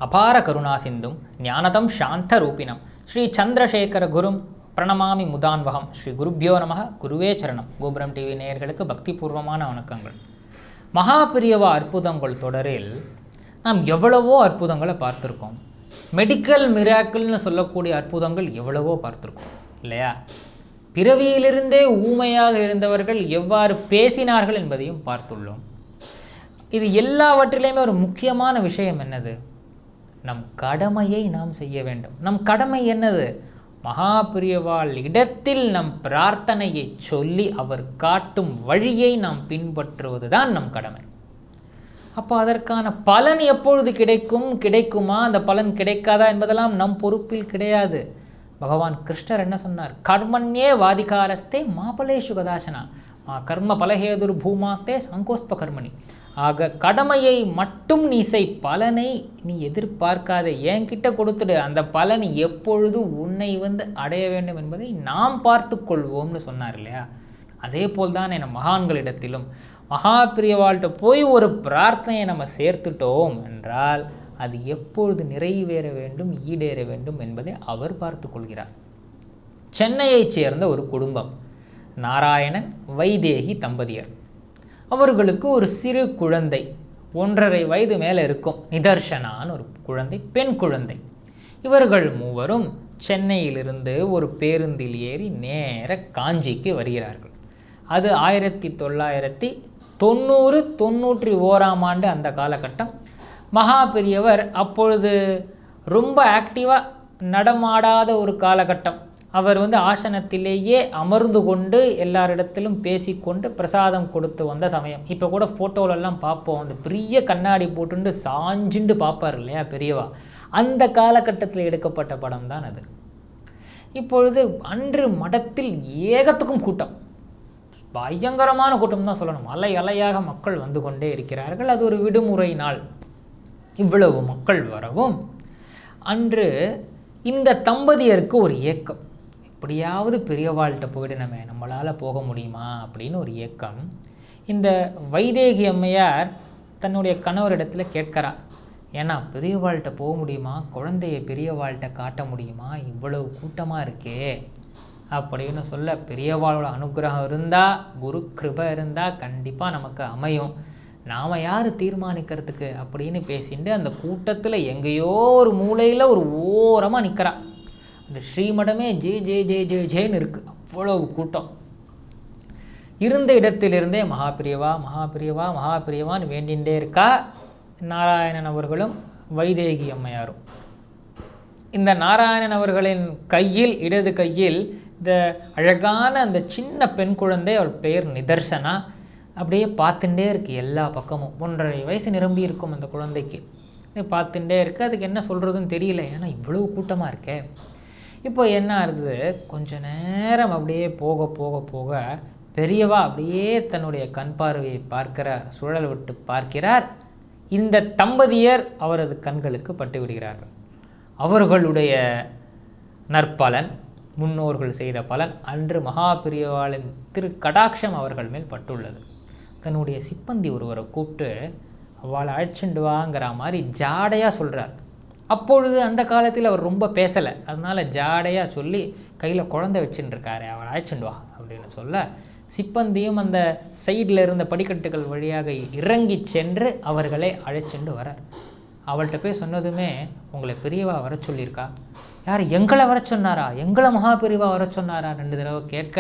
அபார கருணா சிந்தும் ஞானதம் சாந்த ரூபிணம் ஸ்ரீ சந்திரசேகர குரும் பிரணமாமி முதான்வகம். ஸ்ரீ குருப்யோ நமக. குருவே சரணம். கோபுரம் டிவி நேயர்களுக்கு பக்திபூர்வமான வணக்கங்கள். மகாபிரியவா அற்புதங்கள் தொடரில் நாம் எவ்வளவோ அற்புதங்களை பார்த்துருக்கோம். மெடிக்கல் மிராக்கிள்னு சொல்லக்கூடிய அற்புதங்கள் எவ்வளவோ பார்த்துருக்கோம் இல்லையா? பிறவியிலிருந்தே ஊமையாக இருந்தவர்கள் எவ்வாறு பேசினார்கள் என்பதையும் பார்த்துள்ளோம். இது எல்லாவற்றிலையுமே ஒரு முக்கியமான விஷயம் என்னது? நம் கடமையை நாம் செய்ய வேண்டும். நம் கடமை என்னது? மகாபிரியவாள் இடத்தில் நம் பிரார்த்தனையை சொல்லி அவர் காட்டும் வழியை நாம் பின்பற்றுவது தான் நம் கடமை. அப்போ அதற்கான பலன் எப்பொழுது கிடைக்குமா, அந்த பலன் கிடைக்காதா என்பதெல்லாம் நம் பொறுப்பில் கிடையாது. பகவான் கிருஷ்ணர் என்ன சொன்னார்? கர்மண்யே வாதிகாரஸ்தே மாபலேஷு கதாசனா கர்ம பலஹேதுர் பூமாக்தே சங்கோஸ்ப கர்மணி. ஆக கடமையை மட்டும் நீ செய், பலனை நீ எதிர்பார்க்காதே, என்கிட்ட கொடுத்துடு. அந்த பலன் எப்பொழுது உன்னை அடைய வேண்டும் என்பதை நாம் பார்த்து கொள்வோம்னு சொன்னார் இல்லையா? அதே போல் தான் என மகான்களிடத்திலும் மகாபிரியவாள்கிட்ட போய் ஒரு பிரார்த்தனையை நம்ம சேர்த்துட்டோம் என்றால் அது எப்பொழுது நிறைவேற வேண்டும், ஈடேற வேண்டும் என்பதை அவர் பார்த்து கொள்கிறார். சென்னையைச் சேர்ந்த ஒரு குடும்பம், நாராயணன் வைதேகி தம்பதியர். அவர்களுக்கு ஒரு சிறு குழந்தை, 1.5 வயது மேலே இருக்கும், நிதர்ஷனான்னு ஒரு குழந்தை, பெண் குழந்தை. இவர்கள் மூவரும் சென்னையிலிருந்து ஒரு பேருந்தில் ஏறி நேர காஞ்சிக்கு வருகிறார்கள். அது 1990-91 அந்த காலகட்டம். மகாபெரியவர் அப்பொழுது ரொம்ப ஆக்டிவாக நடமாடாத ஒரு காலகட்டம். அவர் ஆசனத்திலேயே அமர்ந்து கொண்டு எல்லாரிடத்திலும் பேசிக்கொண்டு பிரசாதம் கொடுத்து வந்த சமயம். இப்போ கூட ஃபோட்டோலெல்லாம் பார்ப்போம், அந்த பெரிய கண்ணாடி போட்டுண்டு சாஞ்சுண்டு பார்ப்பார் இல்லையா பெரியவா? அந்த காலகட்டத்தில் எடுக்கப்பட்ட படம் தான் அது. இப்பொழுது அன்று மடத்தில் ஏகத்துக்கும் கூட்டம், பயங்கரமான கூட்டம் தான் சொல்லணும். அலை அலையாக மக்கள் வந்து கொண்டே இருக்கிறார்கள். அது ஒரு விடுமுறை நாள். இவ்வளவு மக்கள் வரவும் அன்று இந்த தம்பதியருக்கு ஒரு ஏக்கம், எப்படியாவது பெரியவாள்கிட்ட போயிடணுமே, நம்மளால் போக முடியுமா அப்படின்னு ஒரு ஏக்கம். இந்த வைதேகி அம்மையார் தன்னுடைய கணவரிடத்தில் கேட்கிறார், ஏன்னா பெரியவாள்கிட்ட போக முடியுமா, குழந்தைய பெரியவாள்கிட்ட காட்ட முடியுமா, இவ்வளவு கூட்டமாக இருக்கே அப்படின்னு சொல்ல, பெரியவாளோட அனுகிரகம் இருந்தால், குரு கிருபை இருந்தால் கண்டிப்பாக நமக்கு அமையும், நாம் யார் தீர்மானிக்கிறதுக்கு அப்படின்னு பேசிட்டு அந்த கூட்டத்தில் எங்கேயோ ஒரு மூலையில் ஒரு ஓரமாக நிற்கிறா. அந்த ஸ்ரீமடமே ஜே ஜே ஜே ஜே ஜேன்னு இருக்குது, அவ்வளவு கூட்டம். இருந்த இடத்திலிருந்தே மகாபிரியவா மகாபிரியவா மகாபிரியவான்னு வேண்டிகிட்டே இருக்கா நாராயணன் அவர்களும் வைதேகி அம்மையாரும். இந்த நாராயணன் அவர்களின் கையில், இடது கையில் இந்த அழகான அந்த சின்ன பெண் குழந்தை, அவள் பெயர் நிதர்சனா, அப்படியே பார்த்துட்டே இருக்குது எல்லா பக்கமும். 1.5 வயசு நிரம்பி இருக்கும் அந்த குழந்தைக்கு. பார்த்துட்டே இருக்குது, அதுக்கு என்ன சொல்கிறதுன்னு தெரியல, ஏன்னா இவ்வளவு கூட்டமாக இருக்கே. இப்போ என்ன ஆகுது, கொஞ்ச நேரம் அப்படியே போக போக போக பெரியவா அப்படியே தன்னுடைய கண் பார்வையை பார்க்கிறார், சுழல் விட்டு பார்க்கிறார். இந்த தம்பதியர் அவரது கண்களுக்கு பட்டு விடுகிறார்கள். அவர்களுடைய நற்பலன், முன்னோர்கள் செய்த பலன் அன்று மகாபிரியவாளின் கடாட்சம் அவர்கள் மேல் பட்டுள்ளது. தன்னுடைய சிப்பந்தி ஒருவரை கூப்பிட்டு அவளை அழைச்சிண்டு வாங்கிற மாதிரி ஜாடையாக சொல்கிறார். அப்பொழுது அந்த காலத்தில் அவர் ரொம்ப பேசலை, அதனால் ஜாடையாக சொல்லி கையில் குழந்தை வச்சுட்டு இருக்காரு, அவளை அழைச்சிண்டு வா அப்படின்னு சொல்ல, சிப்பந்தியும் அந்த சைடில் இருந்த படிக்கட்டுகள் வழியாக இறங்கி சென்று அவர்களை அழைச்சிண்டு வரார். அவள்கிட்ட போய் சொன்னதுமே, உங்களை பெரியவா வர சொல்லியிருக்கா. யார்? எங்களை வர சொன்னாரா? எங்களை மகாபெரிவா வர சொன்னாரா? 2 தடவை கேட்க,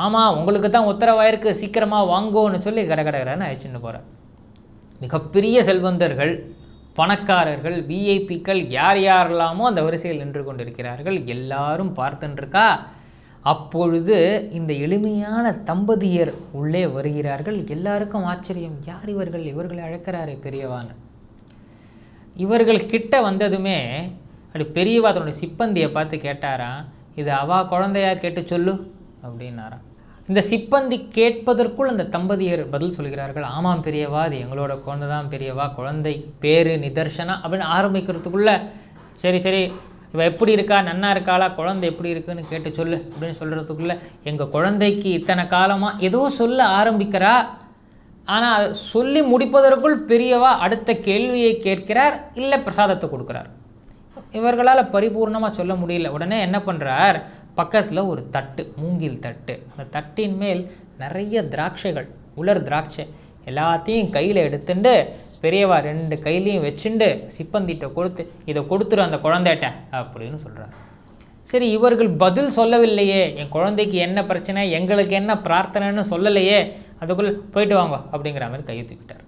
ஆமாம் உங்களுக்கு தான் உத்தரவாயிருக்கு, சீக்கிரமாக வாங்கோன்னு சொல்லி கடகடகரன்னு அழைச்சிட்டு போகிறார். மிகப்பெரிய செல்வந்தர்கள், பணக்காரர்கள், விஐபிக்கள் யார் யாரெல்லாமோ அந்த வரிசையில் நின்று கொண்டிருக்கிறார்கள். எல்லாரும் பார்த்துட்டுருக்கா. அப்பொழுது இந்த எளிமையான தம்பதியர் உள்ளே வருகிறார்கள். எல்லாருக்கும் ஆச்சரியம், யார் இவர்கள், இவர்களை அழைக்கிறாரே பெரியவான்னு. இவர்கள் கிட்ட வந்ததுமே அப்படி பெரியவா தன்னுடைய சிப்பந்தியை பார்த்து கேட்டாராம், இது அவா குழந்தையா கேட்டு சொல்லு அப்படின்னாராம். இந்த சிப்பந்தி கேட்பதற்குள் அந்த தம்பதியர் பதில் சொல்கிறார்கள், ஆமாம் பெரியவா, அது எங்களோட குழந்தை தான் பெரியவா, குழந்தை பேர் நிதர்சனா அப்படின்னு ஆரம்பிக்கிறதுக்குள்ளே, சரி சரி இவள் எப்படி இருக்கா, நன்னா இருக்காளா, குழந்தை எப்படி இருக்குன்னு கேட்டு சொல்லு அப்படின்னு சொல்கிறதுக்குள்ளே, எங்கள் குழந்தைக்கு இத்தனை காலமாக ஏதோ சொல்ல ஆரம்பிக்கிறா. ஆனால் சொல்லி முடிப்பதற்குள் பெரியவா அடுத்த கேள்வியை கேட்கிறார், இல்லை பிரசாதத்தை கொடுக்குறார். இவர்களால் பரிபூர்ணமாக சொல்ல முடியல. உடனே என்ன பண்ணுறார், பக்கத்தில் ஒரு தட்டு, மூங்கில் தட்டு, அந்த தட்டின் மேல் நிறைய திராட்சைகள், உலர் திராட்சை எல்லாத்தையும் கையில் எடுத்துட்டு பெரியவா 2 கையிலையும் வச்சுண்டு சிப்பந்திட்ட கொடுத்து, இதை கொடுத்துரு அந்த குழந்தைட்ட அப்படின்னு சொல்கிறார். சரி, இவர்கள் பதில் சொல்லவில்லையே, என் குழந்தைக்கு என்ன பிரச்சனை, எங்களுக்கு என்ன பிரார்த்தனைன்னு சொல்லலையே, அதுக்குள்ளே போயிட்டு வாங்க அப்படிங்கிற மாதிரி கையை தூக்கிட்டார்.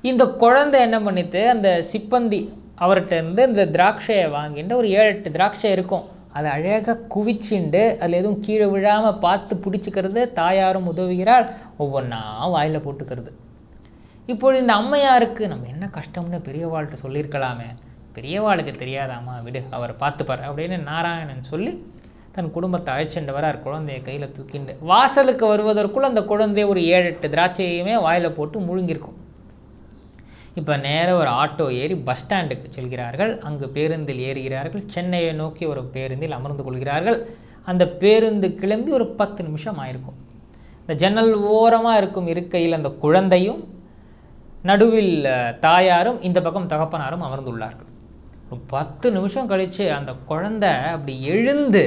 இந்த குழந்தை என்ன பண்ணிட்டு, அந்த சிப்பந்தி அவர்கிட்ட இருந்து இந்த திராட்சையை வாங்கிட்டு, ஒரு 7-8 திராட்சை இருக்கும், அதை அழகாக குவிச்சுண்டு அதில் எதுவும் கீழே விழாமல் பார்த்து பிடிச்சிக்கிறது, தாயாரும் உதவுகிறாள், ஒவ்வொன்றா வாயில் போட்டுக்கிறது. இப்பொழுது இந்த அம்மையாருக்கு நம்ம என்ன கஷ்டம்னு பெரியவாள்கிட்ட சொல்லியிருக்கலாமே, பெரியவாளுக்கு தெரியாதாம்மா, விடு அவர் பார்த்துப்பார் அப்படின்னு நாராயணன் சொல்லி தன் குடும்பத்தை அழைச்சிட்டு வரார். குழந்தைய கையில் தூக்கிண்டு வாசலுக்கு வருவதற்குள் அந்த குழந்தைய ஒரு 7-8 திராட்சையுமே வாயில் போட்டு முழுங்கியிருக்கும். இப்போ நேராக ஒரு ஆட்டோ ஏறி பஸ் ஸ்டாண்டுக்கு செல்கிறார்கள். அங்கு பேருந்தில் ஏறுகிறார்கள். சென்னையை நோக்கி ஒரு பேருந்தில் அமர்ந்து கொள்கிறார்கள். அந்த பேருந்து கிளம்பி ஒரு 10 நிமிஷம் ஆயிருக்கும். இந்த ஜன்னல் ஓரமாக இருக்கும் இருக்கையில் அந்த குழந்தையும், நடுவில் தாயாரும், இந்த பக்கம் தகப்பனாரும் அமர்ந்துள்ளார்கள். ஒரு 10 நிமிஷம் கழித்து அந்த குழந்தை அப்படி எழுந்து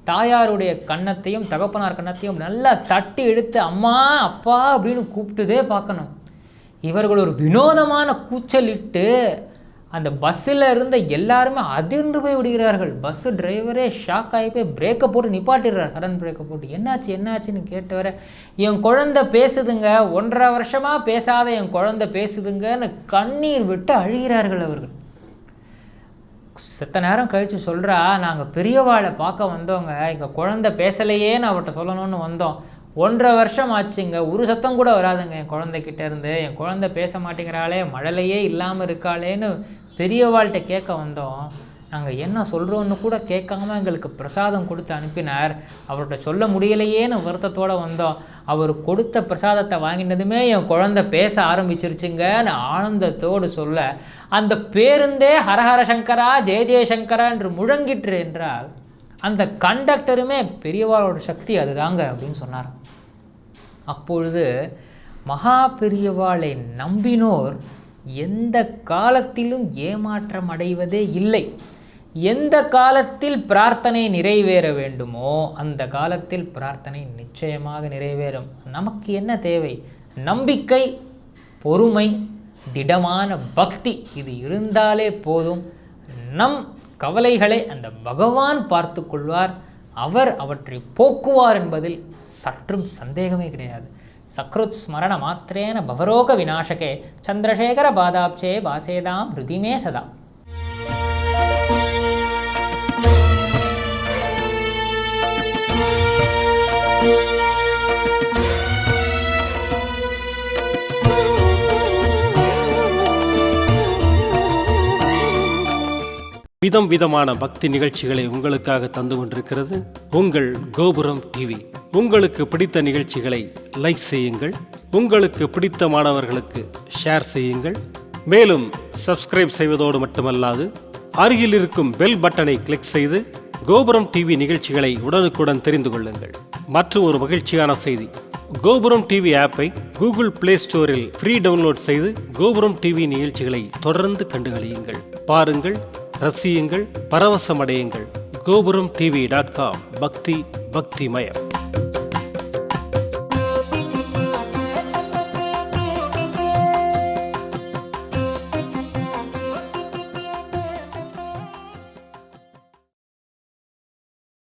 தாயாருடைய கன்னத்தையும் தகப்பனார் கன்னத்தையும் நல்லா தட்டி எடுத்து அம்மா அப்பா அப்படின்னு கூப்பிட்டுதே பார்க்கணும். இவர்கள் ஒரு வினோதமான கூச்சலிட்டு அந்த பஸ்ஸில் இருந்த எல்லாருமே அதிர்ந்து போய் விடுகிறார்கள். பஸ்ஸு டிரைவரே ஷாக் ஆகி போய் பிரேக்கை போட்டு நிப்பாட்டிடுறார், சடன் பிரேக்கை போட்டு. என்னாச்சுன்னு கேட்டவரை, என் குழந்தை பேசுதுங்க, 1.5 வருஷமாக பேசாத என் குழந்தை பேசுதுங்கன்னு கண்ணீர் விட்டு அழுகிறார்கள் அவர்கள். செத்த நேரம் கழித்து சொல்கிறா, நாங்கள் பெரியவாளை பார்க்க வந்தோங்க, எங்கள் குழந்தை பேசலையேன்னு அவர்கிட்ட சொல்லணும்னு வந்தோம். 1.5 வருஷம் ஆச்சுங்க, ஒரு சத்தம் கூட வராதுங்க என் குழந்தைகிட்ட இருந்து, என் குழந்தை பேச மாட்டேங்கிறாளே, மழலையே இல்லாமல் இருக்காளேன்னு பெரியவாள்கிட்ட கேட்க வந்தோம். நாங்கள் என்ன சொல்கிறோன்னு கூட கேட்காம எங்களுக்கு பிரசாதம் கொடுத்து அனுப்பினார். அவர்கிட்ட சொல்ல முடியலையேன்னு வருத்தத்தோடு வந்தோம். அவர் கொடுத்த பிரசாதத்தை வாங்கினதுமே என் குழந்தை பேச ஆரம்பிச்சிருச்சுங்கன்னு ஆனந்தத்தோடு சொல்ல, அந்த பேருந்தே ஹரஹர சங்கரா ஜெய ஜெயசங்கரா என்று முழங்கிற்று என்றால், அந்த கண்டக்டருமே பெரியவாளோட சக்தி அதுதாங்க அப்படின்னு சொன்னார். அப்பொழுது மகா பெரியவாளை நம்பினோர் எந்த காலத்திலும் ஏமாற்றம் அடைவதே இல்லை. எந்த காலத்தில் பிரார்த்தனை நிறைவேற வேண்டுமோ அந்த காலத்தில் பிரார்த்தனை நிச்சயமாக நிறைவேறும். நமக்கு என்ன தேவை? நம்பிக்கை, பொறுமை, திடமான பக்தி, இது இருந்தாலே போதும். நம் கவலைகளை அந்த பகவான் பார்த்து கொள்வார். அவர் அவற்றை போக்குவார் என்பதில் சற்றும் சந்தேகமே கிடையாது. சக்ருத் ஸ்மரண மாத்திரேன பவரோக விநாசகே சந்திரசேகர பாதாப்சே பாசேதாம் ஹிருதிமே சதா. விதம் விதமான பக்தி நிகழ்ச்சிகளை உங்களுக்காக தந்து கொண்டிருக்கிறது உங்கள் கோபுரம் டிவி. உங்களுக்கு பிடித்த நிகழ்ச்சிகளை லைக் செய்யுங்கள், உங்களுக்கு பிடித்த மாணவர்களுக்கு ஷேர் செய்யுங்கள். மேலும் சப்ஸ்கிரைப் செய்வதோடு மட்டுமல்லாது அருகில் இருக்கும் பெல் பட்டனை கிளிக் செய்து கோபுரம் டிவி நிகழ்ச்சிகளை உடனுக்குடன் தெரிந்து கொள்ளுங்கள். மற்றும் ஒரு மகிழ்ச்சியான செய்தி, கோபுரம் டிவி ஆப்பை கூகுள் பிளே ஸ்டோரில் ஃப்ரீ டவுன்லோட் செய்து கோபுரம் டிவி நிகழ்ச்சிகளை தொடர்ந்து கண்டுகளியுங்கள், பாருங்கள், ரசியுங்கள், பரவசமடையுங்கள். gopuramtv.com. பக்தி பக்திமயம்.